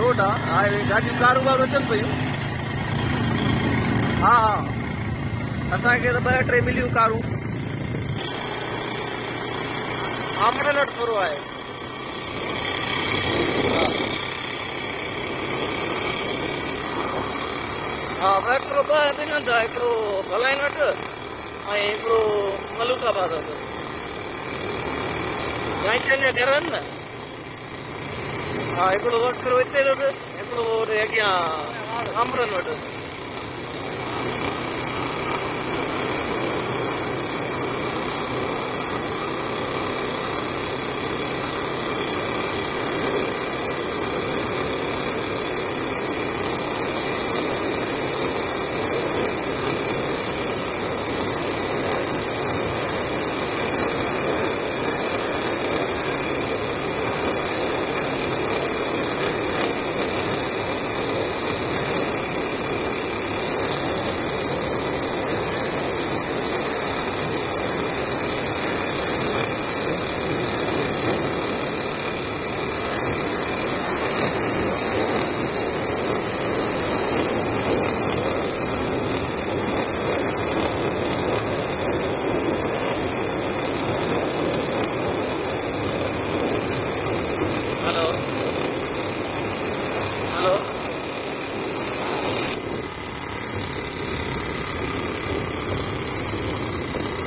Road आहे गाॾियूं कारूं वारूं अचनि पियूं हा हा असांखे त 2-3 मिलियूं कारूं आमड़नि वटि थोरो आहे हा हिकिड़ो 2 ॿिन्हनि हंधि आहे हिकिड़ो भलाइन वटि ऐं हिकिड़ो मलूकाबाद वटि गांचनि जा घर आहिनि न हा हिकिड़ो वक्रो हिते अथसि हिकिड़ो होॾे अॻियां आमड़नि वटि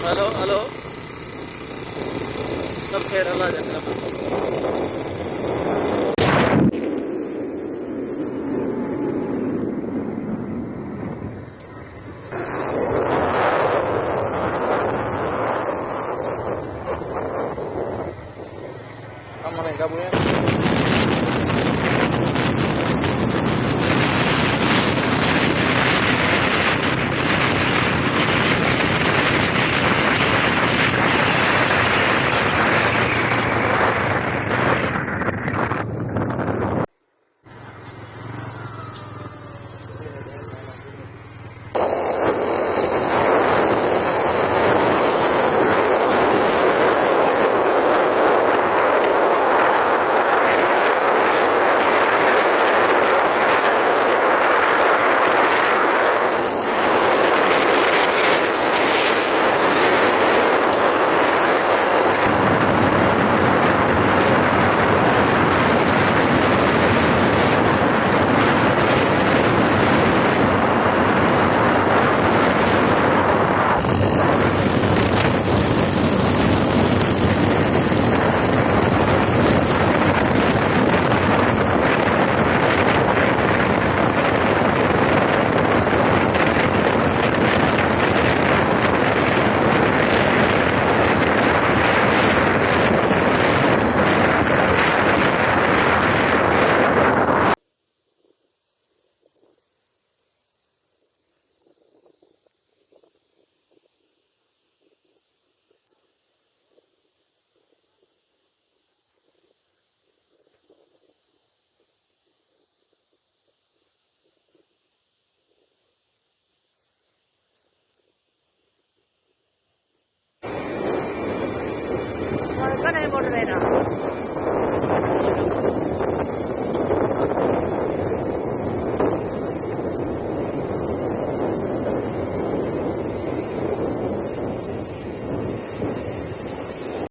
हेलो हेलो सब ख़ैर अल्लाह जा करम हमने कब हुए Motorera.